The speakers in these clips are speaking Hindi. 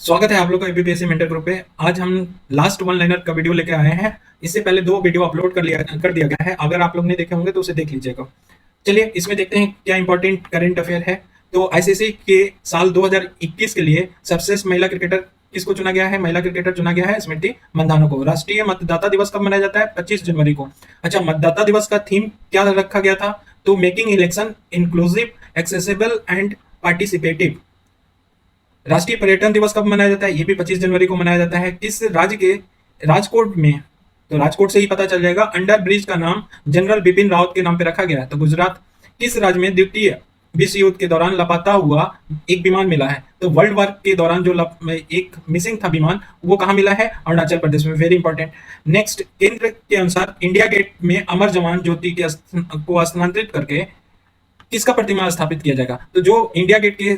स्वागत है आप लोग का एबीपीएससी मेंटर ग्रुप पे। आज हम लास्ट वन लाइनर का वीडियो लेके आए हैं। इससे पहले दो वीडियो अपलोड कर दिया गया है। अगर आप लोग नहीं देखे होंगे तो उसे देख लीजिएगा। चलिए इसमें देखते हैं क्या इंपॉर्टेंट करंट अफेयर है। तो आईसीसी के साल 2021 के लिए सर्वश्रेष्ठ महिला क्रिकेटर किसको चुना गया है? महिला क्रिकेटर चुना गया है स्मृति मंधाना को। राष्ट्रीय मतदाता दिवस कब मनाया जाता है? 25 जनवरी को। अच्छा, मतदाता दिवस का थीम क्या रखा गया था? तो making election inclusive, accessible and participative. राष्ट्रीय पर्यटन दिवस कब मनाया जाता है? ये भी 25 जनवरी को मनाया जाता है। किस राज्य के राजकोट में, तो राजकोट से ही पता चल जाएगा, अंडर ब्रिज का नाम जनरल बिपिन रावत के नाम पे रखा गया है? तो गुजरात। किस राज्य में द्वितीय विश्व युद्ध के दौरान लापता हुआ एक विमान मिला है? तो वर्ल्ड वार के दौरान जो एक मिसिंग था विमान, वो कहाँ मिला है? अरुणाचल प्रदेश में। Very important. नेक्स्ट, केंद्र के अनुसार इंडिया गेट में अमर जवान ज्योति को स्थानांतरित करके किसका प्रतिमा स्थापित किया जाएगा? तो जो इंडिया गेट के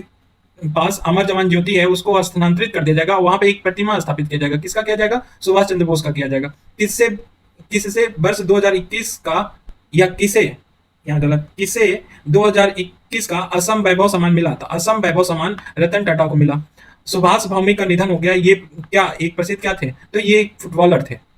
पास अमर जवान ज्योति है उसको स्थानांतरित कर दिया जाएगा, वहां पे एक प्रतिमा स्थापित किया जाएगा। किसका किया जाएगा? सुभाष चंद्र बोस का किया जाएगा। किससे किससे वर्ष 2021 का, या किसे, यहाँ गलत, किसे 2021 का असम वैभव सम्मान मिला था? असम वैभव सम्मान रतन टाटा को मिला। सुभाष भौमिक का निधन हो गया। ये क्या एक प्रसिद्ध क्या थे? तो ये एक फुटबॉलर थे।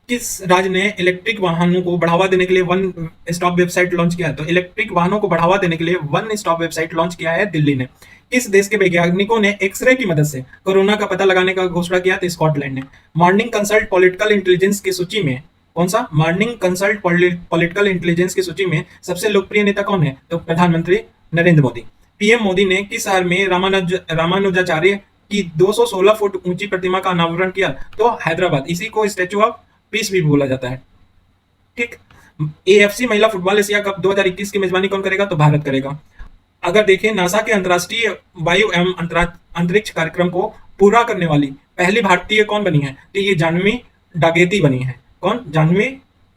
किस राज्य ने इलेक्ट्रिक वाहनों को बढ़ावा देने के लिए वन स्टॉप वेबसाइट लॉन्च किया है? तो इलेक्ट्रिक वाहनों को बढ़ावा देने के लिए वन स्टॉप वेबसाइट लॉन्च किया है दिल्ली ने। किस देश के वैज्ञानिकों ने एक्सरे की मदद से कोरोना का पता लगाने का घोषणा किया? तो स्कॉटलैंड ने। मॉर्निंग कंसल्ट पॉलिटिकल इंटेलिजेंस की सूची में कौन सा? मॉर्निंग कंसल्ट पॉलिटिकल इंटेलिजेंस की सूची में सबसे लोकप्रिय नेता कौन है? तो प्रधानमंत्री नरेंद्र मोदी। पीएम मोदी ने किस शहर में रामानुजाचार्य की 216 फुट ऊंची प्रतिमा का अनावरण किया? तो हैदराबाद। इसी को स्टैचू ऑफ पीस भी बोला जाता है। ठीक। एएफसी महिला फुटबॉल एशिया कप 2021 की मेजबानी कौन करेगा? तो भारत करेगा। अगर देखें, नासा के अंतर्राष्ट्रीय वायु एवं अंतरिक्ष कार्यक्रम को पूरा करने वाली पहली भारतीय कौन बनी है? तो ये जाह्नवी डागेती बनी है। कौन? जाह्नवी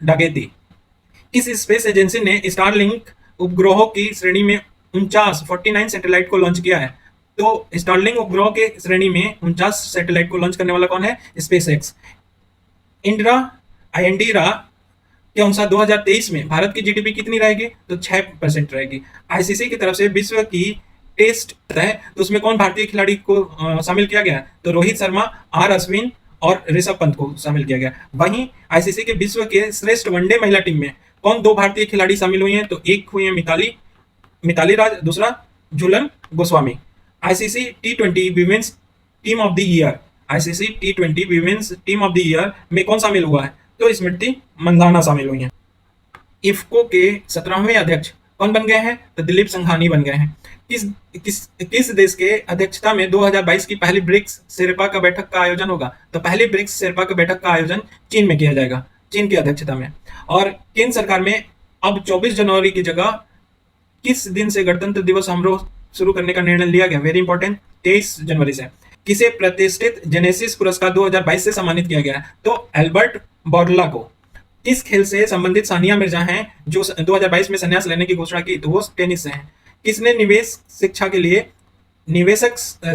डागेती। इस स्पेस एजेंसी ने स्टारलिंक उपग्रहों की श्रेणी में 49 सैटेलाइट को लॉन्च किया है। तो स्टारलिंक उपग्रह के श्रेणी में 49 सैटेलाइट को लॉन्च करने वाला कौन है? स्पेसएक्स। इंडिरा के अनुसार 2023 में भारत की जीडीपी कितनी रहेगी? तो 6% रहेगी। आईसीसी की तरफ से विश्व की टेस्ट है, तो उसमें कौन भारतीय खिलाड़ी को शामिल किया गया? तो रोहित शर्मा, आर अश्विन और ऋषभ पंत को शामिल किया गया। वहीं आईसीसी के विश्व के श्रेष्ठ वनडे महिला टीम में कौन दो भारतीय खिलाड़ी शामिल हुई हैं? तो एक हुई है मिताली राज, दूसरा Jhulan Goswami. ICC T20 women's team of the year, ICC T20 women's team of the year में कौन शामिल हुआ है? तो स्मृति मंधाना शामिल हुई हैं। इफ्को के 17वें अध्यक्ष कौन बन गए हैं? तो दिलीप संघानी बन गए हैं। किस देश के अध्यक्षता में 2022 की पहली ब्रिक्स शेर्पा का बैठक का आयोजन होगा? तो पहली ब्रिक्स शेर्पा का बैठक का आयोजन चीन में किया जाएगा, चीन की अध्यक्षता में। और केंद्र सरकार में अब 24 जनवरी की जगह किस दिन से गणतंत्र दिवस समारोह शुरू करने का निर्णय लिया गया? वेरी इंपॉर्टेंट, 23 जनवरी से। किसे प्रतिष्ठित जेनेसिस पुरस्कार 2022 से सम्मानित किया गया? तो एल्बर्ट बोर्ला को। किस खेल से संबंधित सानिया मिर्जा हैं जो 2022 में संन्यास लेने की घोषणा की? तो वो टेनिस से हैं। किसने निवेशक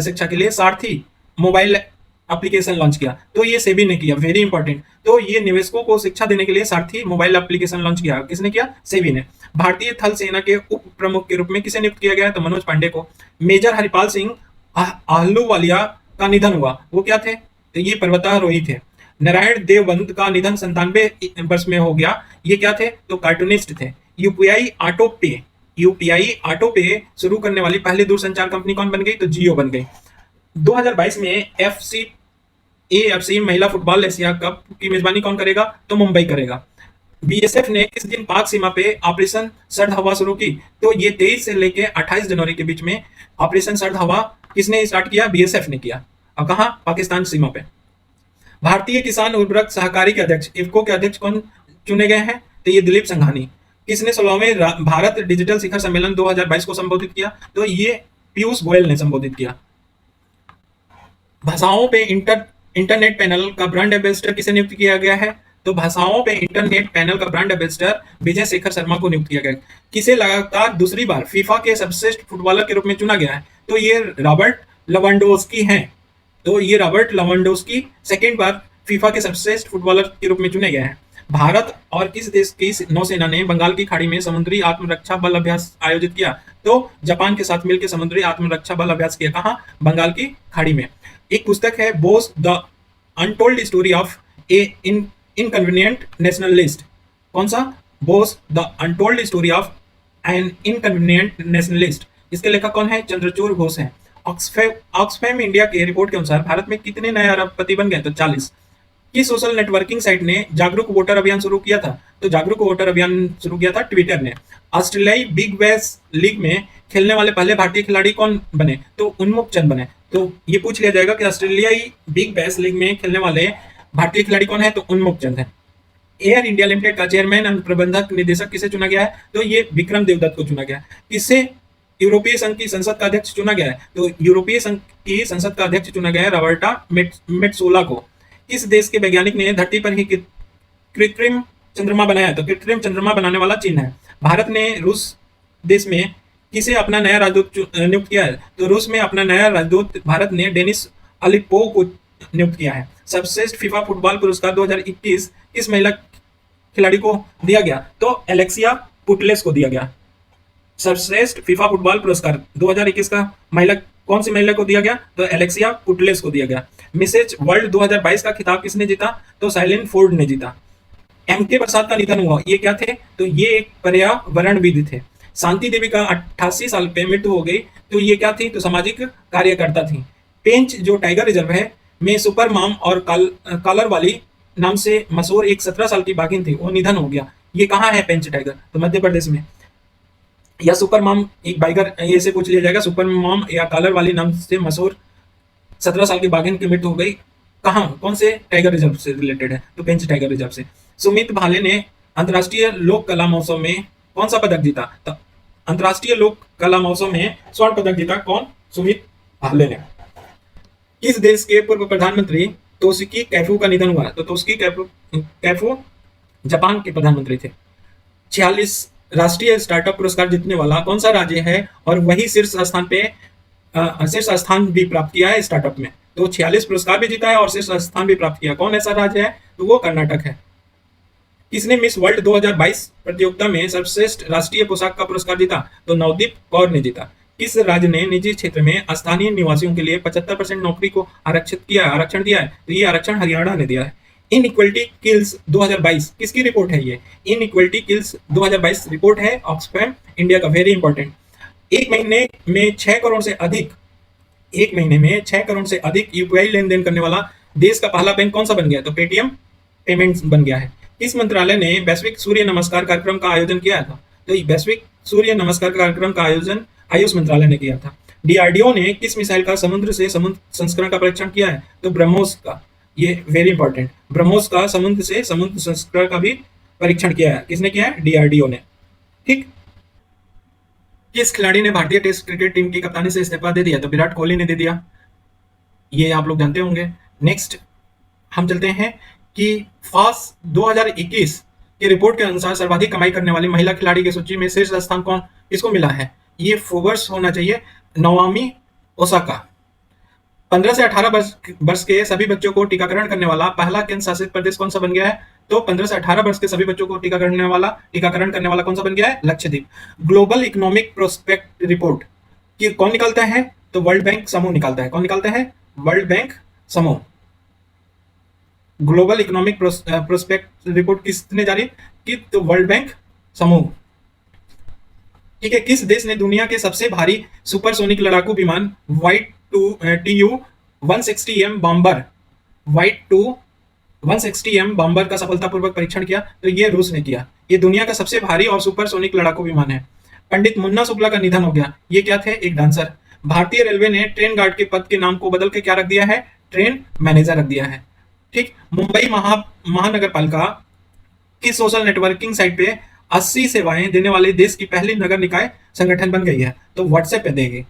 शिक्षा के लिए सारथी मोबाइल एप्लीकेशन लॉन्च किया? तो ये सेबी ने किया। Very important. तो ये निवेशकों को शिक्षा देने के लिए सारथी मोबाइल एप्लीकेशन लॉन्च किया। किसने किया? सेबी ने। भारतीय थल सेना के उप प्रमुख के रूप में किसे नियुक्त किया गया? तो मनोज पांडे को। मेजर हरिपाल सिंह आहलूवालिया का निधन हुआ, वो क्या थे? तो ये पर्वतारोही थे। नारायण देवबंद का निधन 97 वर्ष में हो गया, ये क्या थे? तो कार्टूनिस्ट थे। यूपीआई ऑटो पे शुरू करने वाली पहली दूरसंचार कंपनी कौन बन गई? तो जियो बन गई। 2022 में एएफसी महिला फुटबॉल एशिया कप की मेजबानी कौन करेगा? तो मुंबई करेगा। बीएसएफ ने किस दिन पाक सीमा पे ऑपरेशन सर्द हवा शुरू की? तो ये 23 से लेके 28 जनवरी के बीच में ऑपरेशन सर्द हवा किसने स्टार्ट किया? बीएसएफ ने किया। अब कहां? पाकिस्तान सीमा पे। भारतीय किसान उर्वरक सहकारी के अध्यक्ष, इफ्को के अध्यक्ष कौन चुने गए हैं? तो ये दिलीप संघानी। किसने 16वें भारत डिजिटल शिखर सम्मेलन 2022 को संबोधित किया? तो ये पीयूष गोयल ने संबोधित किया। भाषाओं पे इंटरनेट पैनल का ब्रांड एम्बेसडर किसे नियुक्त किया गया है? तो भाषाओं पे इंटरनेट पैनल का ब्रांड एम्बेसडर विजय शेखर शर्मा को नियुक्त किया गया। किसे लगातार दूसरी बार फीफा के सर्वश्रेष्ठ फुटबॉलर के रूप में चुना गया है? तो ये रॉबर्ट लेवेंडोव्स्की हैं। तो ये रॉबर्ट लेवेंडोव्स्की सेकेंड बार फीफा के सर्वश्रेष्ठ फुटबॉलर के रूप में चुने गए हैं। भारत और किस देश की नौसेना ने बंगाल की खाड़ी में समुद्री आत्मरक्षा बल अभ्यास आयोजित किया? तो जापान के साथ मिलकर समुद्री आत्मरक्षा बल अभ्यास किया। कहाँ? बंगाल की खाड़ी में। एक पुस्तक है Bose the untold story of a inconvenient nationalist. कौन सा? Bose the untold story of an inconvenient nationalist. इसके लेखक कौन है? चंद्रचूड़ घोष है। ऑक्सफैम इंडिया के रिपोर्ट के अनुसार भारत में कितने नए अरबपति बन गए? तो 40। किस सोशल नेटवर्किंग साइट ने जागरूक वोटर अभियान शुरू किया था? तो जागरूक वोटर अभियान शुरू किया था ट्विटर ने। ऑस्ट्रेलियाई बिग बैश लीग में खेलने वाले पहले भारतीय खिलाड़ी कौन बने? तो उन्मुख चंद बने। तो ये पूछ लिया जाएगा कि ऑस्ट्रेलियाई बिग बैश लीग में खेलने वाले भारतीय खिलाड़ी कौन है? तो उन्मुख चंद है। एयर इंडिया लिमिटेड का चेयरमैन और प्रबंधक निदेशक किसे चुना गया है? तो ये विक्रम देवदत्त को चुना गया। किसे यूरोपीय संघ की संसद का अध्यक्ष चुना गया है? तो यूरोपीय संघ की संसद का अध्यक्ष चुना गया है रॉबर्टा मेट्सोला को। किस देश के वैज्ञानिक ने धरती पर ही कृत्रिम चंद्रमा बनाया? तो कृत्रिम चंद्रमा बनाने वाला चीन है। भारत ने रूस देश में किसे अपना नया राजदूत नियुक्त किया है? तो रूस में अपना नया राजदूत भारत ने डेनिस अलिपोव को नियुक्त किया है। सर्वश्रेष्ठ फीफा फुटबॉल पुरस्कार 2021 किस महिला खिलाड़ी को दिया गया? तो एलेक्सिया पुटलेस को दिया गया। सर्वश्रेष्ठ फीफा फुटबॉल पुरस्कार 2021 का महिला कौन सी महिला को दिया गया? तो एलेक्सिया पुटलेस को दिया गया। मिसेज वर्ल्ड 2022 का खिताब किसने जीता? तो साइलेंट फोर्ड ने जीता। एम.के. प्रसाद का निधन हुआ। ये क्या थे? तो ये एक पर्यावरणविद थे। शांति देवी का 88 साल पे मृत्यु हो गई। तो ये क्या थी? तो सामाजिक कार्यकर्ता थी। पेंच जो टाइगर रिजर्व है में सुपर मॉम और कॉलर वाली नाम से मशहूर एक 17 साल की बाघिन थी, वो निधन हो गया। ये कहाँ है पेंच टाइगर? तो मध्य प्रदेश में। या सुपर मॉम एक बाइगर, ये से पूछ लिया जाएगा। सुपर मॉम या कॉलर वाली नाम से मशहूर 17 साल की बाघिन की मृत्यु हो गई। कहाँ? कौन से टाइगर रिजर्व से रिलेटेड है? तो पेंच टाइगर रिजर्व से। सुमित भाले ने अंतर्राष्ट्रीय लोक कला महोत्सव में कौन सा पदक जीता? तो अंतर्राष्ट्रीय लोक कला महोत्सव में स्वर्ण पदक जीता। कौन? सुमित भाले ने। किस देश के पूर्व प्रधानमंत्री तोशिकी कैफू का निधन हुआ? तो तोशिकी कैफू जापान के प्रधानमंत्री थे। 46 राष्ट्रीय स्टार्टअप पुरस्कार जीतने वाला कौन सा राज्य है और वही शीर्ष स्थान भी प्राप्त किया है स्टार्टअप में? तो 46 पुरस्कार भी जीता है और शीर्ष स्थान भी प्राप्त किया। कौन ऐसा राज्य है? तो वो कर्नाटक है। किसने मिस वर्ल्ड 2022 प्रतियोगिता में सर्वश्रेष्ठ राष्ट्रीय पोशाक का पुरस्कार जीता? तो नवदीप कौर ने जीता। किस राज्य ने निजी क्षेत्र में स्थानीय निवासियों के लिए 75% नौकरी को आरक्षण दिया है? तो ये आरक्षण हरियाणा ने दिया है। इनइक्वलिटी किल्स 2022 किसकी रिपोर्ट है? ये इनइक्वलिटी किल्स 2022 रिपोर्ट है ऑक्सफैम इंडिया का। Very important. एक महीने में 6 करोड़ से अधिक यूपीआई लेन देन करने वाला देश का पहला बैंक कौन सा बन गया? तो पेटीएम पेमेंट्स बन गया है। किस मंत्रालय ने वैश्विक सूर्य नमस्कार कार्यक्रम का आयोजन किया था? तो वैश्विक सूर्य नमस्कार कार्यक्रम का आयोजन आयुष मंत्रालय ने किया था। डीआरडीओ ने किस मिसाइल का समुद्र से समुद्र संस्करण का परीक्षण किया है? तो ब्रह्मोस का। ये वेरी इंपॉर्टेंट। ब्रह्मोस का समुद्र से समुद्र संस्करण का भी परीक्षण किया है। किसने किया है? डीआरडीओ ने। ठीक। किस खिलाड़ी ने भारतीय टेस्ट क्रिकेट टीम की कप्तानी से इस्तीफा दे दिया? तो विराट कोहली ने दे दिया। ये आप लोग जानते होंगे। नेक्स्ट हम चलते हैं कि फास 2021 की रिपोर्ट के अनुसार सर्वाधिक कमाई करने वाली महिला खिलाड़ी की सूची में शीर्ष स्थान कौन किसको मिला है? ये फोर्ब्स होना चाहिए। नोआमी ओसाका। 15 से 18 वर्ष के सभी बच्चों को टीकाकरण करने वाला पहला केंद्र शासित प्रदेश कौन सा बन गया है? तो 15 से 18 वर्ष के सभी बच्चों को टीकाकरण करने वाला कौन सा बन गया है? Lakshadweep. Global economic prospect report कि कौन निकालता है? तो वर्ल्ड बैंक समूह निकालता है। कौन निकालता है? वर्ल्ड बैंक समूह। ग्लोबल इकोनॉमिक प्रोस्पेक्ट रिपोर्ट किसने जारी की? तो वर्ल्ड बैंक समूह। ठीक है। किस देश ने दुनिया के सबसे भारी सुपरसोनिक लड़ाकू विमान वाइट TU-160M बॉम्बर बॉम्बर का सफलतापूर्वक परीक्षण किया? तो ये रूस ने किया। ये दुनिया का सबसे भारी और सुपरसोनिक लड़ाकू विमान है। पंडित मुन्ना शुक्ला का निधन हो गया। ये क्या थे? एक डांसर। भारतीय रेलवे ने ट्रेन गार्ड के पद के नाम को बदल के क्या रख दिया है? ट्रेन मैनेजर रख दिया है। ठीक। मुंबई महानगर पालिका की सोशल नेटवर्किंग साइट पे 80 सेवाएं देने वाले देश की पहली नगर निकाय संगठन बन गई है। तो व्हाट्सएप पे देगी।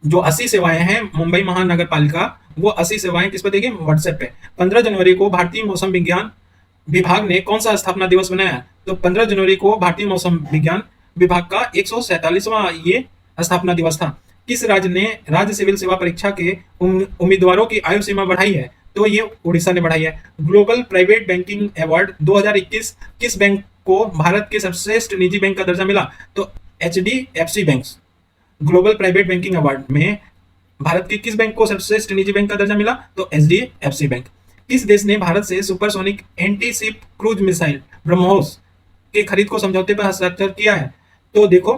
जो 80 सेवाएं हैं मुंबई महानगर पालिका, वो 80 सेवाएं किस पे देगी? व्हाट्सएप पे। 15 जनवरी को भारतीय मौसम विज्ञान विभाग ने कौन सा स्थापना दिवस बनाया? तो 15 जनवरी को भारतीय मौसम विज्ञान विभाग का 147वां ये स्थापना दिवस था। किस राज्य ने राज्य सिविल सेवा परीक्षा के उम्मीदवारों की आयु सीमा बढ़ाई है? तो ये उड़ीसा ने बढ़ाई है। ग्लोबल प्राइवेट बैंकिंग अवार्ड 2021 किस बैंक को भारत के सर्वश्रेष्ठ निजी बैंक का दर्जा मिला? तो HDFC bank. Global private banking award में भारत के किस बैंक को सर्वश्रेष्ठ निजी बैंक का दर्जा मिला? तो HDFC बैंक। किस देश ने भारत से supersonic anti ship cruise missile BrahMos के खरीद को समझौते पर हस्ताक्षर किया है? तो देखो,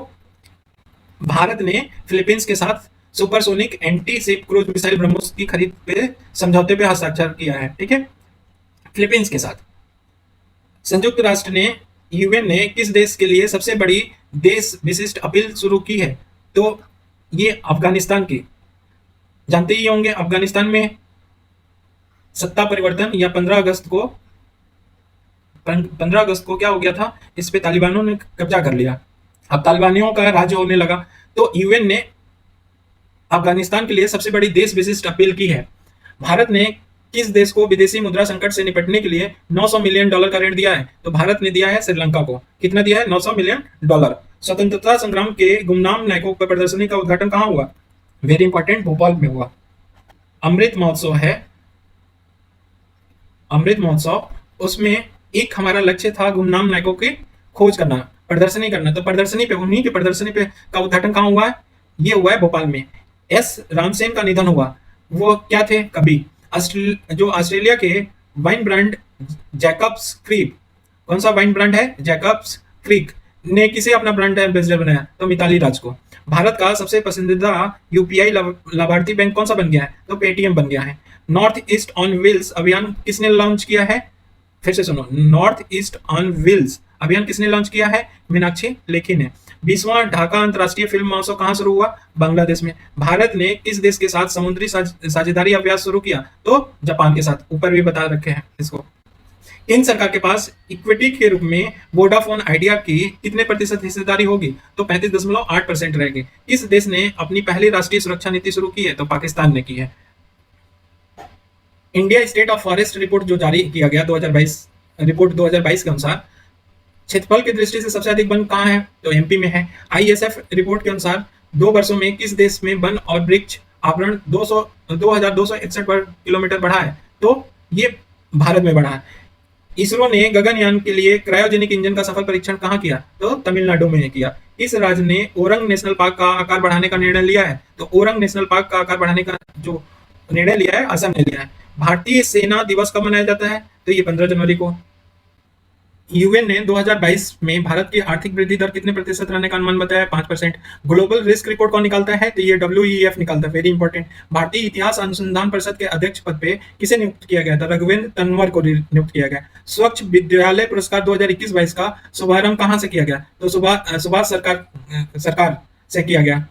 भारत ने फिलीपींस के साथ supersonic anti ship cruise missile BrahMos की खरीद पे समझौते पे हस्ताक्षर किया है। ठीक है, फिलीपींस के साथ। संयुक्त राष्ट्र ने यूएन ने किस देश के लिए सबसे बड़ी देश विशिष्ट अपील शुरू की है? तो ये अफगानिस्तान की। जानते ही होंगे अफगानिस्तान में सत्ता परिवर्तन या 15 अगस्त को क्या हो गया था? इस पे तालिबानों ने कब्जा कर लिया। अब तालिबानियों का राज्य होने लगा, तो यूएन ने अफगानिस्तान के लिए सबसे बड़ी देश विशिष्ट अपील की है। भारत ने किस देश को विदेशी मुद्रा संकट से निपटने के लिए $900 मिलियन का ऋण दिया है? तो भारत ने दिया है श्रीलंका को। कितना दिया है? $900 मिलियन। स्वतंत्रता संग्राम के गुमनाम नायकों पर प्रदर्शनी का उद्घाटन कहाँ हुआ? वेरी इंपॉर्टेंट, भोपाल में हुआ। अमृत महोत्सव है, अमृत महोत्सव, उसमें एक हमारा लक्ष्य था गुमनाम नायकों की खोज करना, प्रदर्शनी करना। तो प्रदर्शनी पे, उन्हीं की प्रदर्शनी पे का उद्घाटन कहाँ हुआ है? ये हुआ है भोपाल में। एस रामसेन का निधन हुआ। वो क्या थे? कवि। जो ऑस्ट्रेलिया के वाइन ब्रांड जैकब्स क्रीक, कौन सा वाइन ब्रांड है? जैकब्स क्रीक ने किसे अपना ब्रांड एम्बेसडर बनाया? तो मिताली राज को। भारत का सबसे पसंदीदा यूपीआई लाभार्थी बैंक कौन सा बन गया है? तो पेटीएम बन गया है। नॉर्थ ईस्ट ऑन व्हील्स अभियान किसने लॉन्च किया है? फिर से सुनो, नॉर्थ ईस्ट ऑन व्हील्स अभियान किसने लॉन्च किया है? मीनाक्षी लेखी ने। 20वां ढाका अंतर्राष्ट्रीय फिल्म महोत्सव कहां शुरू हुआ? बांग्लादेश में। भारत ने किस देश के साथ समुद्री साझेदारी अभ्यास शुरू किया? तो जापान के साथ। ऊपर भी बता रखे हैं इसको। केंद्र सरकार के पास इक्विटी के रूप में वोडाफोन आइडिया की कितने प्रतिशत हिस्सेदारी होगी? तो 35.8% रहेगी। किस देश ने अपनी पहली राष्ट्रीय सुरक्षा नीति शुरू की है? तो पाकिस्तान ने की है। India state of forest report जो जारी किया गया 2022 रिपोर्ट 2022 के अनुसार क्षेत्रफल की दृष्टि से सबसे अधिक वन कहाँ है? तो एमपी में है। आईएसएफ रिपोर्ट के अनुसार 2 वर्षों में किस देश में वन और वृक्ष आवरण 2261 वर्ग किलोमीटर बढ़ा है? तो ये भारत में बढ़ा है। इसरो ने गगनयान के लिए क्रायोजेनिक इंजन का सफल परीक्षण कहाँ किया? तो तमिलनाडु में किया। इस राज्य ने ओरंग नेशनल पार्क का आकार बढ़ाने का निर्णय लिया है? तो ओरंग नेशनल पार्क का आकार बढ़ाने का जो निर्णय लिया है असम ने लिया है। भारतीय सेना दिवस कब मनाया जाता है? तो ये 15 जनवरी को। यूएन ने 2022 में भारत की आर्थिक वृद्धि दर कितने प्रतिशत रहने का अनुमान बताया? 5%। ग्लोबल रिस्क रिपोर्ट कौन निकालता है? तो ये WEF निकालता है। वेरी इंपॉर्टेंट। भारतीय इतिहास अनुसंधान परिषद के अध्यक्ष पद पे किसे नियुक्त किया गया था? रघुवेंद्र तन्वर को नियुक्त किया गया। स्वच्छ विद्यालय पुरस्कार 2021-22 का शुभारंभ कहां से किया गया? तो सुभाष सरकार से किया गया।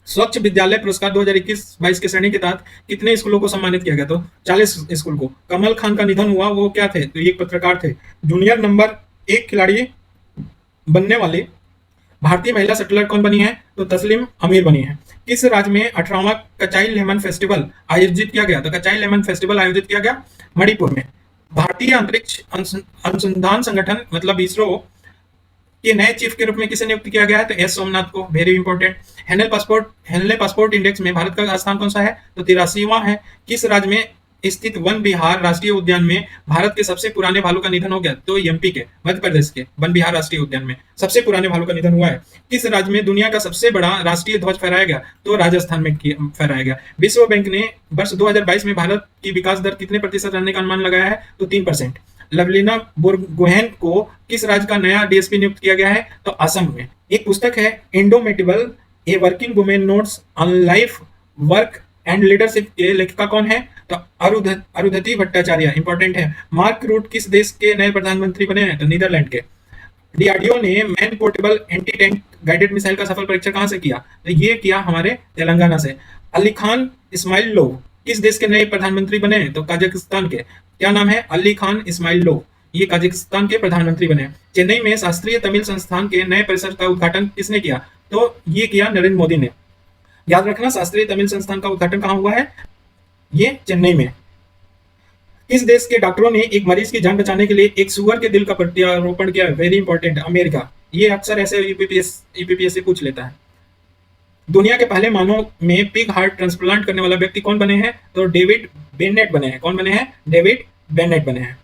स्वच्छ विद्यालय पुरस्कार 2021-22 के श्रेणी के तहत कितने स्कूलों को सम्मानित किया गया? तो 40 स्कूल को। कमल खान का निधन हुआ, वो क्या थे? तो ये एक पत्रकार थे। जूनियर नंबर 1 खिलाड़ी बनने वाली भारतीय महिला शटलर कौन बनी है? तो तस्लीम अमीर बनी है। किस राज्य में 18वां कचाई लेमन फेस्टिवल आयोजित किया गया? तो कचाई लेमन फेस्टिवल आयोजित किया गया मणिपुर में। भारतीय अंतरिक्ष अनुसंधान संगठन मतलब इसरो के नए चीफ के रूप में किसे नियुक्त किया गया है? तो एस सोमनाथ को। Very important. Henley passport index में भारत का स्थान कौन सा है? तो 83वां है। किस राज्य में स्थित वन विहार राष्ट्रीय उद्यान में भारत के सबसे पुराने भालू का निधन हो गया? तो एमपी के, मध्य प्रदेश के वन विहार राष्ट्रीय उद्यान में सबसे पुराने भालू का निधन हुआ है। किस राज्य में दुनिया का सबसे बड़ा राष्ट्रीय ध्वज फहराया गया? तो राजस्थान में फहराया गया। विश्व बैंक ने वर्ष 2022 में भारत की विकास दर कितने प्रतिशत रहने का अनुमान लगाया है? तो 3%। लवलीना बोरगोहेन को किस राज्य का नया डीएसपी नियुक्त किया गया है? तो असम में। एक पुस्तक है indomitable a working women notes on life work and leadership के लेखिका कौन है? तो अरुंधति भट्टाचार्य। इंपॉर्टेंट है। मार्क रूट किस देश के नए प्रधानमंत्री बने हैं? तो नीदरलैंड के। डीआरडीओ ने man portable anti tank guided missile का सफल परीक्षण कहां से किया? तो ये किया हमारे तेलंगाना से। अली खान इस्माइलोव किस देश के नए प्रधानमंत्री बने हैं? तो कजाकिस्तान के। क्या नाम है? अली खान इस्माइलोव। ये कजाकिस्तान के प्रधानमंत्री बने। चेन्नई में शास्त्रीय तमिल संस्थान के नए परिसर का उद्घाटन किसने किया? तो ये किया नरेंद्र मोदी ने। याद रखना, शास्त्रीय तमिल संस्थान का उद्घाटन कहां हुआ है? ये चेन्नई में। इस देश के डॉक्टरों ने एक मरीज की जान बचाने के लिए एक सुअर के दिल का प्रत्यारोपण किया? Very important. अमेरिका। ये अक्सर ऐसे यूपीपीएससी पूछ लेता है। दुनिया के पहले मानव में पिग हार्ट ट्रांसप्लांट करने वाला व्यक्ति कौन बने हैं? तो डेविड बेनेट बने हैं। कौन बने हैं? डेविड बेनेट बने हैं।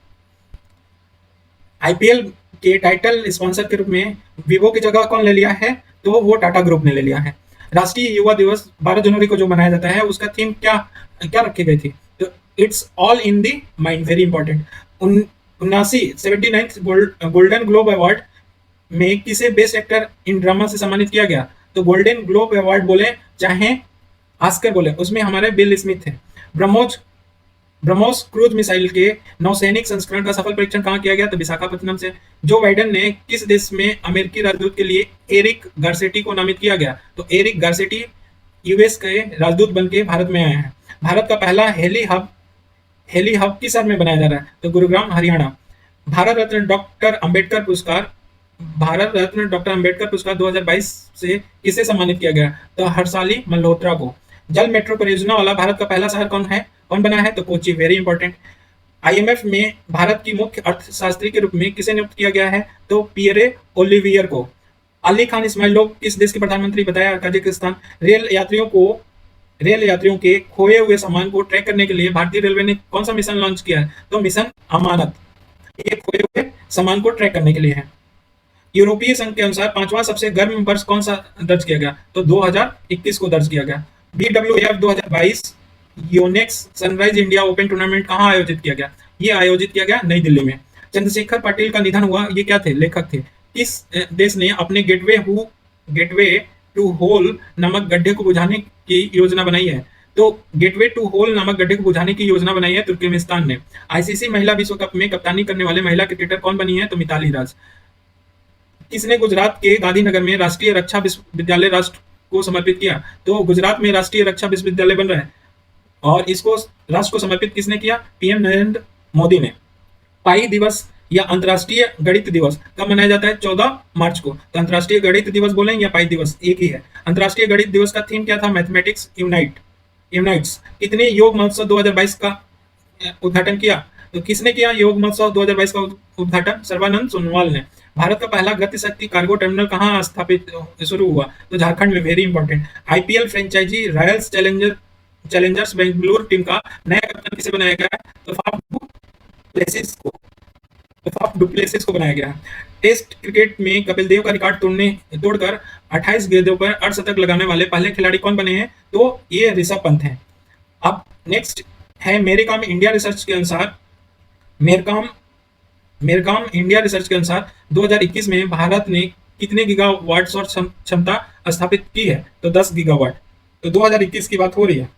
आईपीएल के टाइटल स्पॉन्सर के रूप में वीवो की जगह कौन ले लिया है? तो वो टाटा ग्रुप ने ले लिया है। राष्ट्रीय युवा दिवस 12 जनवरी को जो मनाया जाता है उसका थीम क्या क्या रखी गई थी? तो it's all in the mind, very important. 79 golden globe award में किसे बेस्ट एक्टर इन ड्रामा से सम्मानित किया गया? तो गोल्डन ग्लोब अवार्ड बोले चाहे ऑस्कर बोले, उसमें हमारे बिल स्मिथ थे। ब्रह्मोस ब्रह्मोस क्रूज मिसाइल के नौसैनिक संस्करण का सफल परीक्षण कहाँ किया गया? तो विशाखापत्तनम से। जो बाइडेन ने किस देश में अमेरिकी राजदूत के लिए एरिक गार्सेटी को नामित किया गया? तो एरिक गार्सेटी यूएस के राजदूत बन के भारत में आए हैं। भारत का पहला हेली हब किस शहर में बनाया जा रहा है? तो गुरुग्राम, हरियाणा। भारत रत्न डॉक्टर अंबेडकर पुरस्कार 2022 से किसे सम्मानित किया गया? तो हर्षाली मल्होत्रा को। जल मेट्रो परियोजना वाला भारत का पहला शहर कौन बना है? तो कोची, वेरी इंपॉर्टेंट। आईएमएफ में भारत की मुख्य अर्थशास्त्री के रूप में किसे नियुक्त किया गया है? तो पियरे ओलिवियर को। अली खान इस्माइलोव किस देश के प्रधानमंत्री? बताया कजाकिस्तान। रेल यात्रियों के खोए हुए सामान को ट्रैक करने के लिए भारतीय रेलवे ने कौन सा मिशन लॉन्च किया है? तो मिशन अमानत। ये खोए हुए सामान को ट्रैक करने के लिए है। यूरोपीय संघ के अनुसार पांचवा सबसे गर्म वर्ष कौन सा दर्ज किया गया? तो 2021 को दर्ज किया गया। BWF 2022 Yonex sunrise India open tournament कहाँ आयोजित किया गया? ये आयोजित किया गया नई दिल्ली में। चंद्रशेखर पाटिल का निधन हुआ, ये क्या थे? लेखक थे। किस देश ने अपने गेटवे टू होल नामक गड्ढे को बुझाने की योजना बनाई है? तो गेटवे टू होल नामक गड्ढे को बुझाने की योजना बनाई है तुर्कमेनिस्तान ने। आईसीसी महिला विश्व कप में कप्तानी करने वाले महिला क्रिकेटर कौन बनी है? तो मिताली राज। किसने गुजरात के गांधीनगर में राष्ट्रीय रक्षा विश्वविद्यालय राष्ट्र को समर्पित किया? तो गुजरात में राष्ट्रीय रक्षा विश्वविद्यालय बन रहा है और इसको राष्ट्र को समर्पित किसने किया? पीएम नरेंद्र मोदी ने। पाई दिवस या अंतर्राष्ट्रीय गणित दिवस कब मनाया जाता है? 14 मार्च को। तो अंतर्राष्ट्रीय गणित दिवस बोलें या पाई दिवस, एक ही है। अंतर्राष्ट्रीय गणित दिवस का थीम क्या था? Mathematics unites. कितने योग महोत्सव 2022 का उद्घाटन किया? तो किसने किया योग महोत्सव 2022 का उद्घाटन? सर्बानंद सोनोवाल ने। भारत का पहला गति शक्ति कार्गो टर्मिनल कहाँ स्थापित शुरू हुआ? तो झारखंड में, very important. IPL franchise Royals Challengers Bengaluru team का नया कप्तान किसे बनाया गया है? तो फाफ डुप्लेसिस को बनाया गया है। टेस्ट क्रिकेट में कपिल देव का रिकॉर्ड तोड़कर 28 गेंदों पर अर्धशतक लगाने वाले पहले खिलाड़ी कौन बने हैं? तो ये ऋषभ पंत हैं। अब नेक्स्ट है मेरिकॉम इंडिया रिसर्च के अनुसार 2021 में भारत ने कितने गीगावाट सौर क्षमता स्थापित की है? तो 10 गीगावाट। तो 2021 की बात हो रही है।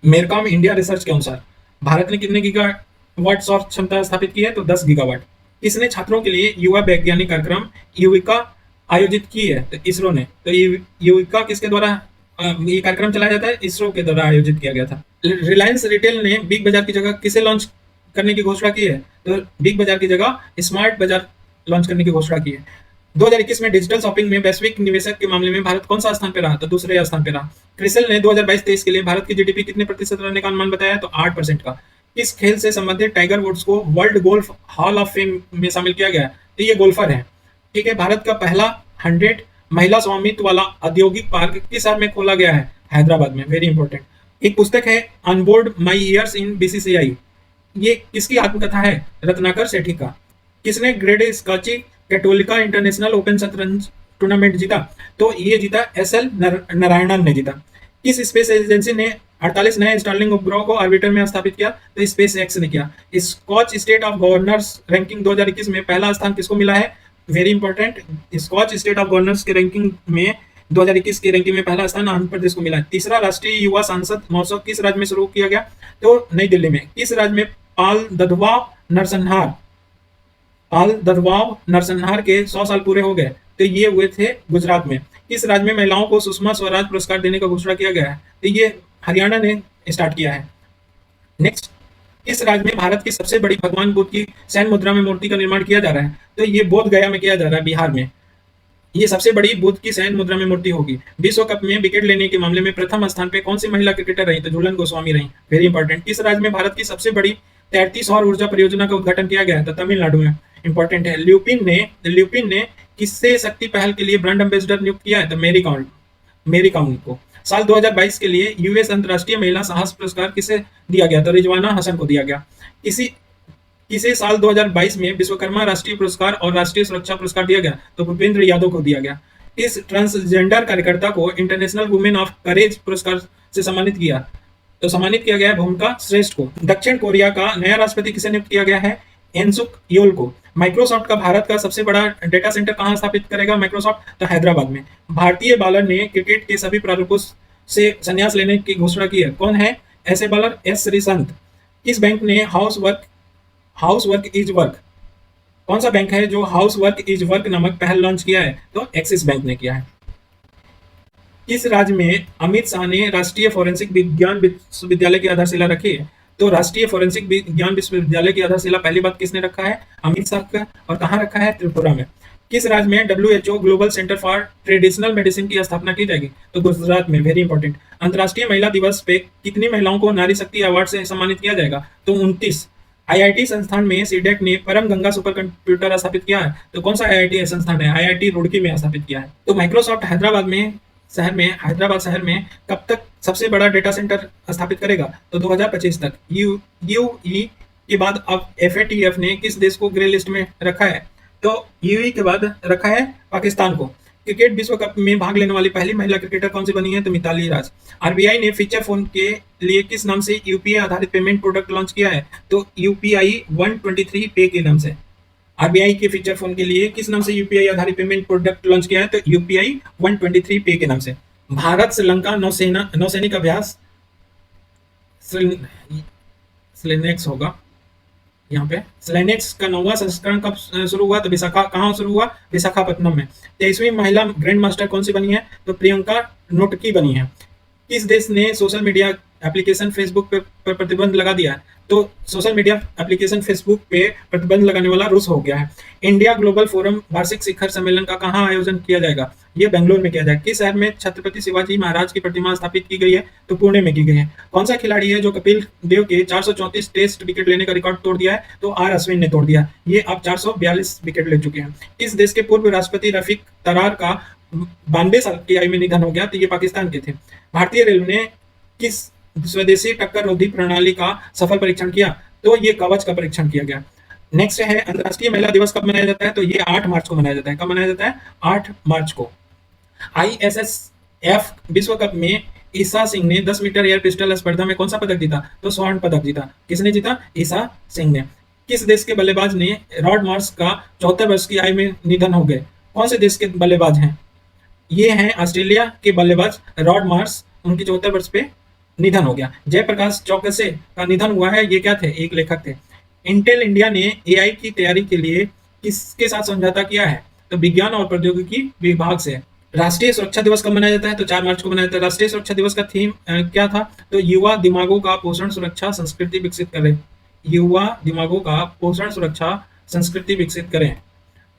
मेरकॉम इंडिया रिसर्च के अनुसार भारत ने कितने गीगावाट सौर क्षमता स्थापित की है? तो 10 गीगावाट। किसने छात्रों के लिए युवा वैज्ञानिक कार्यक्रम युविका आयोजित की है? तो इसरो ने। तो युविका किसके द्वारा ये कार्यक्रम चलाया जाता है? इसरो के द्वारा आयोजित किया गया था। रिलायंस रिटेल ने बिग बाजार की जगह किसे लॉन्च करने की घोषणा की है? तो बिग बाजार की जगह स्मार्ट बाजार लॉन्च करने की घोषणा की है। 2021 में डिजिटल शॉपिंग में वैश्विक निवेशक के मामले में भारत कौन सा स्थान पे रहा? तो दूसरे स्थान पे रहा। क्रिसल ने 2022-23 के लिए भारत की जीडीपी कितने प्रतिशत रहने का अनुमान बताया? तो 8% का। किस खेल से संबंधित टाइगर वुड्स को world golf hall of fame में शामिल किया गया? तो ये गोल्फर है। ठीक है। भारत का पहला 100 महिला स्वामित्व वाला औद्योगिक पार्क किस शहर में खोला गया है? हैदराबाद में, वेरी इंपॉर्टेंट। एक पुस्तक है onboard my years in BCCI, ये किसकी आत्मकथा है? रत्नाकर सेठी का। किसने ग्रेड स्कॉची कैटोलिका इंटरनेशनल ओपन शतरंज टूर्नामेंट जीता? तो ये जीता SL नारायणन ने जीता। किस स्पेस एजेंसी ने 48 नए स्टारलिंक उपग्रहों को ऑर्बिटर में स्थापित किया? तो स्पेस एक्स ने किया। Skoch state of governors ranking 2021 में पहला स्थान किसको मिला है? वेरी इंपॉर्टेंट। स्कॉच स्टेट ऑफ गवर्नर्स के रैंकिंग में 2021 की रैंकिंग में पहला स्थान आंध्र प्रदेश को मिला। तीसरा राष्ट्रीय युवा सांसद महोत्सव किस राज्य में शुरू किया गया? तो नई दिल्ली में। किस राज्य में पाल ददवाव नरसंहार के 100 साल पूरे हो गए? तो ये हुए थे गुजरात में। किस राज्य में महिलाओं को सुषमा स्वराज पुरस्कार देने का घोषणा किया गया है? तो ये हरियाणा ने स्टार्ट किया है। नेक्स्ट, किस राज्य में भारत की सबसे बड़ी भगवान बुद्ध की सैन मुद्रा में मूर्ति का निर्माण किया जा रहा है? तो ये बोध गया में किया जा रहा है, बिहार में। ये सबसे बड़ी बुद्ध की सैन मुद्रा में मूर्ति होगी। विश्व कप में विकेट लेने के मामले में प्रथम स्थान पे कौन सी महिला क्रिकेटर रही? तो झूलन गोस्वामी रही, वेरी इंपॉर्टेंट। किस राज्य में भारत की सबसे बड़ी तैरती सौर ऊर्जा परियोजना का उद्घाटन किया गया है? तो तमिलनाडु में। इंपॉर्टेंट है। ल्यूपिन ने किससे शक्ति पहल के लिए ब्रांड एम्बेसडर नियुक्त किया है? तो मेरी कॉम को। साल 2022 के लिए यूएस अंतर्राष्ट्रीय महिला साहस पुरस्कार किसे दिया गया? तो रिजवाना हसन को दिया गया। किसी किसे साल 2022 में विश्वकर्मा राष्ट्रीय पुरस्कार और राष्ट्रीय सुरक्षा पुरस्कार दिया गया? तो भूपेंद्र यादव को दिया गया। इस ट्रांसजेंडर कार्यकर्ता को इंटरनेशनल वुमेन ऑफ करेज पुरस्कार से सम्मानित किया? तो सम्मानित किया गया है भूमिका श्रेष्ठ को। दक्षिण कोरिया का नया राष्ट्रपति किसे नियुक्त किया गया है? एनसुक योल को। माइक्रोसॉफ्ट का भारत का सबसे बड़ा डेटा सेंटर कहां स्थापित करेगा माइक्रोसॉफ्ट? तो हैदराबाद में। भारतीय बॉलर ने क्रिकेट के सभी प्रारूपों से संन्यास लेने की घोषणा की है। कौन है ऐसे बॉलर? एस श्रीसंत। किस बैंक ने हाउस वर्क इज वर्क, कौन सा बैंक है जो हाउस वर्क इज वर्क नामक पहल लॉन्च किया है? तो एक्सिस बैंक ने किया है। किस राज्य में अमित शाह ने राष्ट्रीय फोरेंसिक विज्ञान विश्वविद्यालय की आधारशिला रखी है? तो राष्ट्रीय फोरेंसिक विज्ञान विश्वविद्यालय की आधारशिला पहली बात किसने रखा है? अमित शाह का। और कहाँ रखा है? त्रिपुरा में। किस राज्य में WHO global centre for traditional medicine की स्थापना की जाएगी? तो गुजरात में। Very important. अंतर्राष्ट्रीय महिला दिवस पे कितनी महिलाओं को नारी शक्ति अवार्ड से सम्मानित किया जाएगा? तो 29। IIT संस्थान में सीडेट ने परम गंगा सुपर कंप्यूटर स्थापित किया है। तो कौन सा IIT संस्थान है? IIT रुड़की में स्थापित किया है। तो माइक्रोसॉफ्ट हैदराबाद शहर में कब तक सबसे बड़ा डेटा सेंटर स्थापित करेगा? तो 2025 तक। यूई के बाद अब FATF ने किस देश को ग्रे लिस्ट में रखा है? तो यूई के बाद रखा है पाकिस्तान को। क्रिकेट विश्व कप में भाग लेने वाली पहली महिला क्रिकेटर कौन सी बनी है? तो मिताली राज। RBI ने फीचर फोन के लिए किस नाम से UPI आधारित पेमेंट प्रोडक्ट लॉन्च किया है? तो UPI 123 पे के नाम से। RBI के फीचर फोन के लिए किस नाम से UPI आधारित पेमेंट प्रोडक्ट लॉन्च किया है? तो UPI 123 पे के नाम से। भारत श्रीलंका नौसैनिक अभ्यास स्लेनेक्स होगा यहाँ पे। स्लेनेक्स का 9वां संस्करण कब शुरू हुआ? तो कहाँ शुरू हुआ? विशाखापट्टनम में। 23वीं महिला ग्रैंड मास्टर कौन सी बनी है? तो प्रियंका नोटकी बनी है। किस देश ने सोशल मीडिया एप्लीकेशन फेसबुक पर प्रतिबंध लगा दिया है? तो सोशल मीडिया एप्लीकेशन फेसबुक पे प्रतिबंध लगाने वाला रूस हो गया है। इंडिया ग्लोबल फोरम वार्षिक शिखर सम्मेलन का कहाँ आयोजन किया जाएगा? ये बेंगलोर में किया जाएगा। किस शहर में छत्रपति शिवाजी महाराज की प्रतिमा स्थापित की गई है? तो पुणे में की गई है। कौन सा खिलाड़ी है जो कपिल देव के 434 टेस्ट विकेट लेने का रिकॉर्ड तोड़ दिया है? तो आर अश्विन ने तोड़ दिया। ये अब 442 विकेट ले चुके हैं। किस देश के पूर्व राष्ट्रपति रफीक तरार का 92 साल की आयु में निधन हो गया? तो ये पाकिस्तान के थे। भारतीय रेलवे ने किस स्वदेशी टक्कर रोधी प्रणाली का सफल परीक्षण किया? तो ये कवच का परीक्षण किया गया। नेक्स्ट है अंतर्राष्ट्रीय महिला दिवस कब मनाया जाता है? तो ये 8 मार्च को मनाया जाता है। कब मनाया जाता है? 8 मार्च को। ISSF विश्व कप में ईसा सिंह ने 10 मीटर एयर पिस्टल स्पर्धा में कौन सा पदक जीता? तो स्वर्ण पदक जीता। किसने जीता? ईसा सिंह ने। किस देश के बल्लेबाज ने रॉड मार्श का 74 वर्ष की आयु में निधन हो गए? कौन से देश के बल्लेबाज हैं? ये हैं ऑस्ट्रेलिया के बल्लेबाज रॉड मार्श। उनकी 74 वर्ष पे निधन हो गया। जयप्रकाश चौकसे का निधन हुआ है। ये क्या थे? एक लेखक थे। इंटेल इंडिया ने AI की तैयारी के लिए किसके साथ समझौता किया है? तो विज्ञान और प्रौद्योगिकी विभाग से। राष्ट्रीय सुरक्षा दिवस कब मनाया जाता है? तो 4 मार्च को मनाया जाता है। राष्ट्रीय सुरक्षा दिवस का थीम क्या था? तो युवा दिमागों का पोषण सुरक्षा संस्कृति विकसित करें। युवा दिमागों का पोषण सुरक्षा संस्कृति विकसित करें।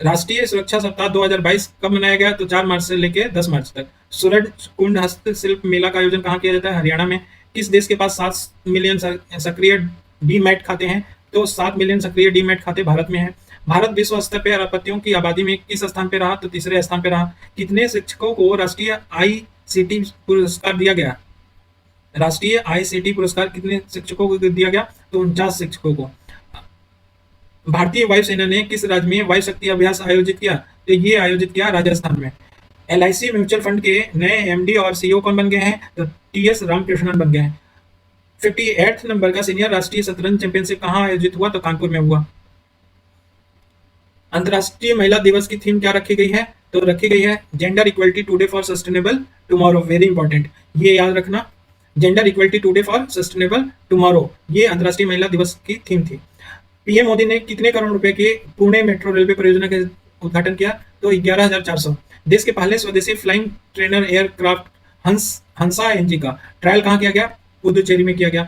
राष्ट्रीय सुरक्षा सप्ताह 2022 कब मनाया गया? तो 4 मार्च से लेकर 10 मार्च तक। सूरज कुंड हस्तशिल्प मेला का आयोजन कहाँ किया जाता है? हरियाणा में। किस देश के पास 7 मिलियन सक्रिय डीमैट खाते हैं? तो 7 मिलियन सक्रिय डीमैट खाते भारत में है। भारत विश्व स्तर पर अरबपतियों की आबादी में किस स्थान पर रहा? तो तीसरे स्थान पर रहा। कितने शिक्षकों को राष्ट्रीय ICT पुरस्कार दिया गया? राष्ट्रीय ICT पुरस्कार कितने शिक्षकों को दिया गया? तो 49 शिक्षकों को। भारतीय वायुसेना ने किस राज्य में वायु शक्ति अभ्यास आयोजित किया? तो ये आयोजित किया राजस्थान में। LIC म्यूचुअल फंड के नए MD और CEO कौन बन गए हैं? तो TS रामकृष्णन बन गए हैं। 58 नंबर का सीनियर राष्ट्रीय शतरंज चैंपियनशिप कहाँ आयोजित हुआ? तो कानपुर में हुआ। अंतर्राष्ट्रीय महिला दिवस की थीम क्या रखी गई है? तो रखी गई है gender equality today for sustainable tomorrow. Very important, ये याद रखना। Gender equality today for sustainable tomorrow, ये अंतर्राष्ट्रीय महिला दिवस की थीम थी। PM मोदी ने कितने करोड़ रुपए के पुणे मेट्रो रेलवे परियोजना का उद्घाटन किया? तो 11,400। देश के पहले स्वदेशी फ्लाइंग ट्रेनर एयरक्राफ्ट हंसा NG का ट्रायल कहाँ किया गया? पुदुचेरी में किया गया।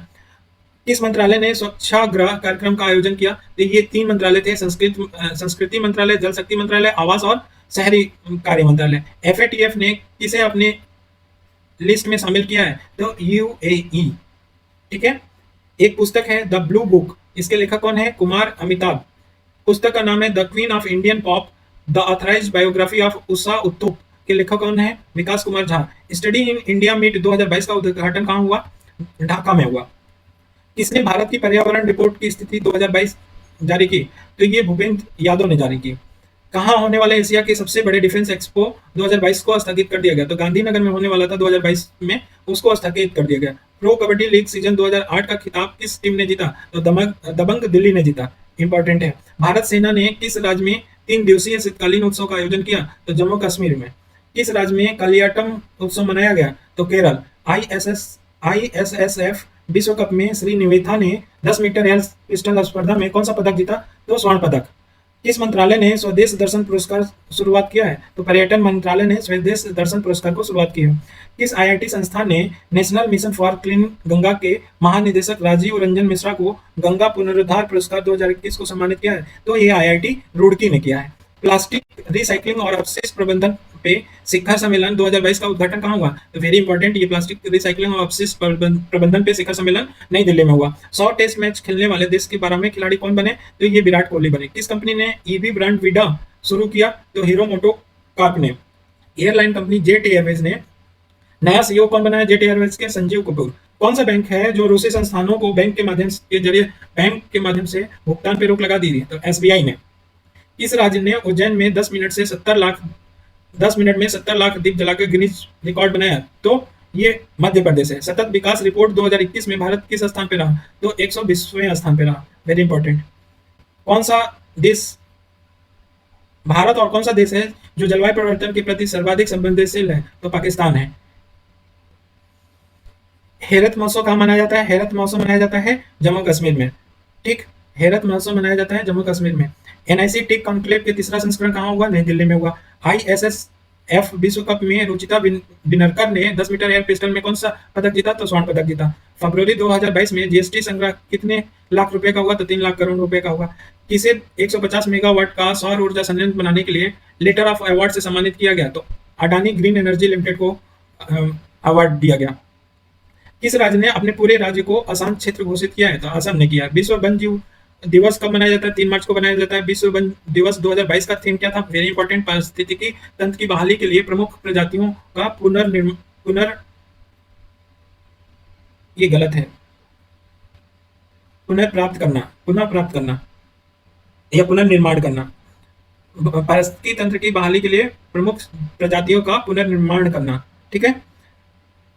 किस मंत्रालय ने स्वच्छाग्रह कार्यक्रम का आयोजन किया? तो ये 3 मंत्रालय थे, संस्कृति मंत्रालय, जल शक्ति मंत्रालय, आवास और शहरी कार्य मंत्रालय। FATF ने किसे अपने लिस्ट में शामिल किया है? तो UAE। ठीक है। एक पुस्तक है द ब्लू बुक, इसके लेखक कौन है? कुमार अमिताभ। पुस्तक का नाम है the queen of Indian pop, the authorised biography of Usha Uthup. के लेखक कौन है? Vikas Kumar Jha. Study in India meet 2022 का उद्घाटन कहाँ हुआ? ढाका में हुआ। किसने भारत की पर्यावरण रिपोर्ट की स्थिति 2022 जारी की? तो ये भूपेंद्र यादव ने जारी की। कहाँ होने वाले एशिया के सबसे बड़े डिफेंस एक्सपो 2022 को स्थगित कर दिया गया? तो गांधीनगर में होने वाला था 2022 में, उसको स्थगित कर दिया गया। प्रो कबड्डी लीग सीजन 2008 का खिताब किस टीम ने जीता? तो दबंग दिल्ली ने जीता। इंपॉर्टेंट है। भारत सेना ने किस राज्य में 3 दिवसीय शीतकालीन उत्सव का आयोजन किया? तो जम्मू कश्मीर में। किस राज्य में कलियाटम उत्सव मनाया गया? तो केरल। ISSF विश्व कप में श्री निवेथा ने 10 मीटर एयर पिस्टल स्पर्धा में कौन सा पदक जीता? तो स्वर्ण पदक। किस मंत्रालय ने स्वदेश दर्शन पुरस्कार शुरुआत किया है? तो पर्यटन मंत्रालय ने स्वदेश दर्शन पुरस्कार को शुरुआत की है। किस IIT संस्थान ने national mission for clean Ganga के महानिदेशक राजीव रंजन मिश्रा को गंगा पुनरुद्धार पुरस्कार 2021 को सम्मानित किया है? तो ये IIT रुड़की ने किया है। प्लास्टिक रिसाइकलिंग और अपशिष्ट प्रबंधन पे शिखर सम्मेलन 2022 का उद्घाटन कहाँ हुआ? तो वेरी इंपॉर्टेंट, ये प्लास्टिक रिसाइकलिंग और अपशिष्ट प्रबंधन पे शिखर सम्मेलन नई दिल्ली में हुआ। 100 टेस्ट मैच खेलने वाले देश के 12वें खिलाड़ी कौन बने? तो ये विराट कोहली बने। किस कंपनी ने ईवी ब्रांड विडा शुरू किया? तो हीरो मोटो कॉर्प ने। एयरलाइन कंपनी जेट एयरवेज ने नया CEO कौन बनाया? जेट एयरवेज के संजीव कपूर। कौन सा बैंक है जो रूसी संस्थानों को बैंक के माध्यम से भुगतान पे रोक लगा दी थी? तो SBI ने। किस राज्य ने उज्जैन में 10 मिनट में 70 लाख दीप जलाकर गिनीज रिकॉर्ड बनाया? तो ये मध्य प्रदेश है। सतत विकास रिपोर्ट 2021 में भारत किस स्थान पे रहा? तो 120वें स्थान पे रहा। Very important. कौन सा देश भारत और कौन सा देश है जो जलवायु परिवर्तन के प्रति सर्वाधिक संवेदनशील है? तो पाकिस्तान है। हेरत महोत्सव कहाँ मनाया जाता है? हेरत महोत्सव मनाया जाता है जम्मू कश्मीर में। ठीक, हेरत महोत्सव मनाया जाता है जम्मू कश्मीर में। NIC टेक कॉन्क्लेव के तीसरा संस्करण कहाँ हुआ? नई दिल्ली में हुआ। ISSF विश्व कप में रुचिता बिनरकर ने 10 मीटर एयर पिस्टल में कौन सा पदक जीता? तो स्वर्ण पदक जीता। फरवरी 2022 में GST संग्रह कितने लाख रुपए का हुआ? तो 3 लाख करोड़ रुपए का हुआ। किसे 150 मेगावाट का सौर ऊर्जा संयंत्र बनाने के लिए लेटर ऑफ अवार्ड से सम्मानित किया गया? तो अडानी ग्रीन एनर्जी लिमिटेड को अवार्ड दिया गया। किस राज्य ने अपने पूरे राज्य को आसाम क्षेत्र घोषित किया है? तो असम ने किया। विश्व वन्य जीव दिवस कब मनाया जाता है? 3 मार्च को मनाया जाता है। विश्व वन दिवस 2022 का थीम क्या था? वेरी इंपॉर्टेंट, पारिस्थितिकी तंत्र की बहाली के लिए प्रमुख प्रजातियों का ये गलत है, पुनः प्राप्त करना या पुनर्निर्माण करना। पारिस्थितिकी तंत्र की बहाली के लिए प्रमुख प्रजातियों का पुनर्निर्माण करना, ठीक है,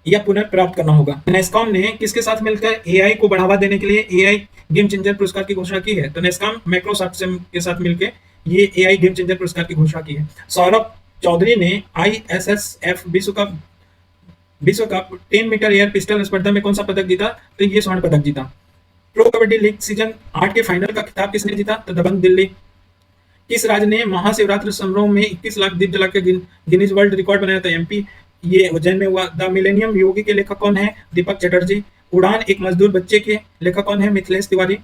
या पुनर्प्राप्त करना होगा। नेस्कॉम ने किसके साथ मिलकर AI को बढ़ावा देने के लिए AI गेम चेंजर पुरस्कार की घोषणा की है? तो नेस्कॉम माइक्रोसॉफ्ट के साथ मिलकर ये AI गेम चेंजर पुरस्कार की घोषणा की है। सौरभ चौधरी ने ISSF विश्व कप 10 मीटर एयर पिस्टल स्पर्धा में कौन सा पदक जीता? तो ये स्वर्ण पदक जीता। प्रो कबड्डी लीग सीजन 8 के फाइनल का खिताब किसने जीता? तो दबंग दिल्ली। किस राज्य ने महाशिवरात्रि समारोह में 21 लाख दीप जलाकर गिनीज वर्ल्ड रिकॉर्ड बनाया था? MP, ये उज्जैन में हुआ। द मिलेनियम योगी के लेखक कौन है? दीपक चटर्जी। उड़ान एक मजदूर बच्चे के लेखक कौन है? मिथिलेश तिवारी।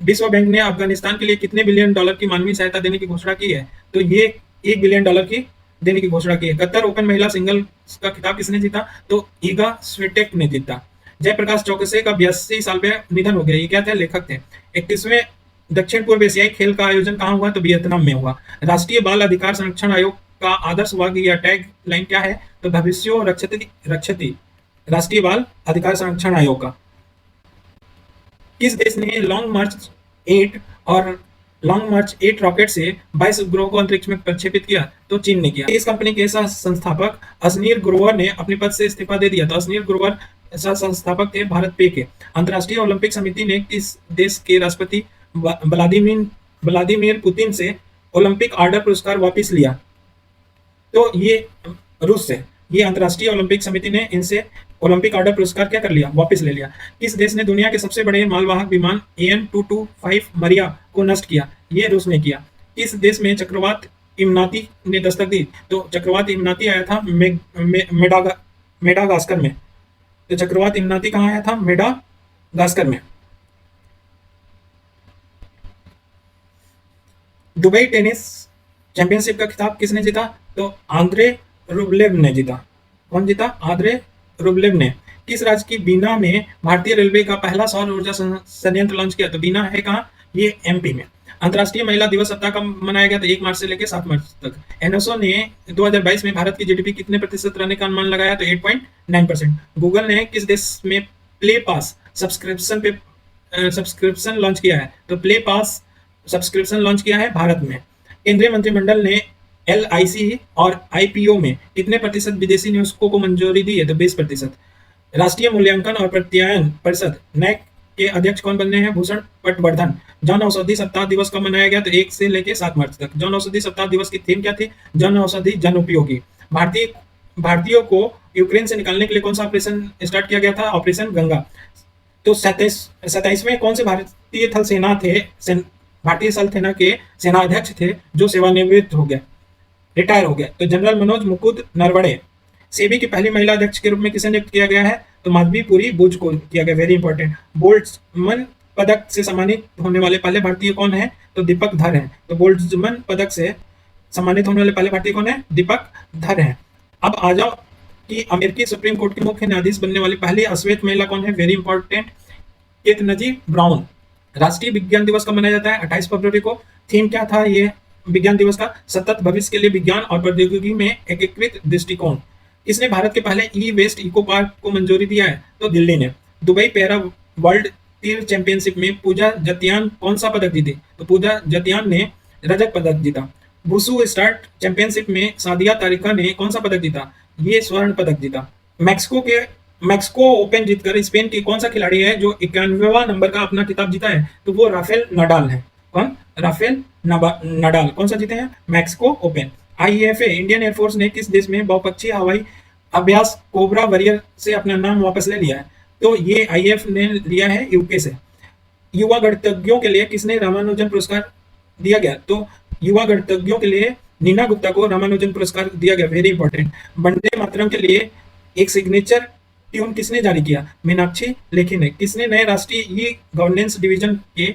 विश्व बैंक ने अफगानिस्तान के लिए कितने बिलियन डॉलर की मानवीय सहायता देने की घोषणा की है? तो ये $1 बिलियन की देने की घोषणा की है। कतर ओपन महिला सिंगल्स का खिताब किसने जीता? तो ईगा स्विटेक ने जीता। जयप्रकाश चौकसे का 82 साल पे निधन हो गया। ये क्या थे? लेखक थे। 31वें दक्षिण पूर्व एशियाई खेल का आयोजन कहाँ हुआ? तो वियतनाम में हुआ। राष्ट्रीय बाल अधिकार संरक्षण आयोग का आदर्श वाक्य या टैग लाइन क्या है? तो भविष्यो रक्षति, राष्ट्रीय बाल अधिकार संरक्षण आयोग का। किस देश ने लॉन्ग मार्च 8 रॉकेट से 22 उपग्रहों को अंतरिक्ष में प्रक्षेपित किया? तो चीन ने किया। इस कंपनी के सह संस्थापक अजनीर ग्रोवर ने अपने पद से इस्तीफा दे दिया। तो अजनीर ग्रोवर सह संस्थापक थे भारत पे के। अंतर्राष्ट्रीय ओलंपिक समिति ने किस देश के राष्ट्रपति व्लादिमीर पुतिन से ओलंपिक ऑर्डर पुरस्कार वापस लिया? तो ये रूस से। ये अंतर्राष्ट्रीय ओलंपिक समिति ने इनसे ओलंपिक ऑर्डर पुरस्कार क्या कर लिया? वापस ले लिया। किस देश ने दुनिया के सबसे बड़े मालवाहक विमान AN-225 मरिया को नष्ट किया? ये रूस ने किया। किस देश में चक्रवात इमनाती ने दस्तक दी? तो चक्रवात इमनाती आया था मेडागास्कर में। तो चक्रवात इमनाती कहाँ आया था? मेडागास्कर में। दुबई टेनिस चैंपियनशिप का खिताब किसने जीता? तो आंद्रे रुब्लेव ने जीता। कौन जीता? आंद्रे रुब्लेव ने। किस राज्य की बीना में भारतीय रेलवे का पहला सौर ऊर्जा संयंत्र लॉन्च किया? तो बीना है कहाँ? ये MP में। अंतर्राष्ट्रीय महिला दिवस सप्ताह कब मनाया गया था? 1 मार्च से लेकर 7 मार्च तक। एनएसओ ने 2022 में भारत की जीडीपी कितने प्रतिशत रहने का अनुमान लगाया? तो 8.9%। गूगल ने किस देश में प्ले पास सब्सक्रिप्शन लॉन्च किया है? तो प्ले पास सब्सक्रिप्शन लॉन्च किया है भारत में। केंद्रीय मंत्रिमंडल ने एलआईसी और आईपीओ में कितने प्रतिशत विदेशी निवेशकों को मंजूरी दी है? तो 20%। राष्ट्रीय मूल्यांकन और प्रत्यायन परिषद नैक के अध्यक्ष कौन बनने हैं? भूषण पटवर्धन। जन औषधि सप्ताह दिवस कब मनाया गया? तो 1 से लेकर 7 मार्च तक। जन औषधि सप्ताह दिवस की थीम क्या थी? जन औषधि जन उपयोगी। भारतीयों को यूक्रेन से निकालने के लिए कौन सा ऑपरेशन स्टार्ट किया गया था? ऑपरेशन गंगा। तो 27वें कौन से भारतीय थल सेना थे? भारतीय थल सेना के सेनाध्यक्ष थे जो सेवानिवृत्त हो गए, रिटायर हो गए। तो जनरल मनोज मुकुंद नरवणे। सेबी की पहली महिला अध्यक्ष के रूप में किसे नियुक्त किया गया है? तो माधवीपुरी बुच को किया गया। Very important. बोल्ट्जमैन पदक से सम्मानित होने वाले पहले भारतीय कौन है? तो दीपक धर हैं। तो बोल्ट्जमैन पदक से सम्मानित होने वाले पहले भारतीय कौन है? दीपक धर हैं। अब आ जाओ कि अमेरिकी सुप्रीम कोर्ट के मुख्य न्यायाधीश बनने वाली पहली अश्वेत महिला कौन है? वेरी इंपॉर्टेंट, केतनजी ब्राउन। राष्ट्रीय विज्ञान दिवस कब मनाया जाता है? 28 फरवरी को। थीम क्या था ये विज्ञान दिवस का? सतत भविष्य के लिए विज्ञान और प्रौद्योगिकी में एकीकृत दृष्टिकोण। किसने भारत के पहले ई वेस्ट इको पार्क को मंजूरी दिया है? तो दिल्ली ने। दुबई पैरा वर्ल्ड तीर चैंपियनशिप में पूजा जतियान कौन सा पदक जीती? तो पूजा जतियान ने रजत पदक जीता। वुशु स्टार्ट चैंपियनशिप में सादिया तारिका ने कौन सा पदक जीता? ये स्वर्ण पदक जीता। मैक्सिको ओपन जीतकर स्पेन की कौन सा खिलाड़ी है जो 91वां नंबर का अपना खिताब जीता है? तो वो राफेल नडाल है। कौन? Rafael Nadal. कौन सा जीते हैं? Mexico open. IFA Indian air force ने किस देश में बहुपक्षीय हवाई अभ्यास कोबरा वॉरियर से अपना नाम वापस ले लिया है? तो ये आईएफ ने लिया है यूके से। युवा गणितज्ञों के लिए किसने रामानुजन पुरस्कार दिया गया? तो युवा गणितज्ञों के लिए नीना गुप्ता को रामानुजन पुरस्कार दिया गया। Very important. वंदे मातरम के लिए एक सिग्नेचर ट्यून किसने जारी किया? मीनाक्षी लेखी ने। किसने नए राष्ट्रीय ई गवर्नेंस डिवीजन के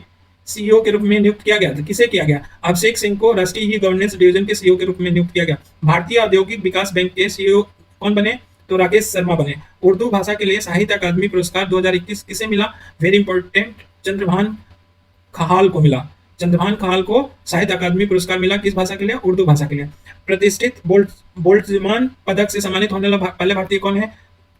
सीईओ के रूप में नियुक्त किया गया? तो किसे किया गया? अभिषेक सिंह को राष्ट्रीय ई गवर्नेंस डिवीजन के सीईओ के रूप में नियुक्त किया गया। भारतीय औद्योगिक विकास बैंक के सीईओ कौन बने? तो राकेश शर्मा बने। उर्दू भाषा के लिए साहित्य अकादमी पुरस्कार 2021 किसे मिला? वेरी इंपॉर्टेंट, चंद्रभान खहाल को मिला। चंद्रभान खहाल को साहित्य अकादमी पुरस्कार मिला। किस भाषा के लिए? उर्दू भाषा के लिए। प्रतिष्ठित बोल्ट्जमान पदक से सम्मानित होने वाला पहले भारतीय कौन है?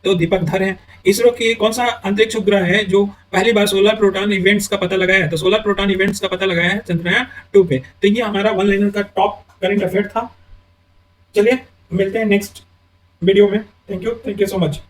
तो दीपक धर हैं। इसरो की कौन सा अंतरिक्ष उपग्रह है जो पहली बार सोलर प्रोटॉन इवेंट्स का पता लगाया है? तो सोलर प्रोटॉन इवेंट्स का पता लगाया है चंद्रयान 2 पे। तो ये हमारा वन लाइनर का टॉप करंट अफेयर था। चलिए मिलते हैं नेक्स्ट वीडियो में। Thank you so much.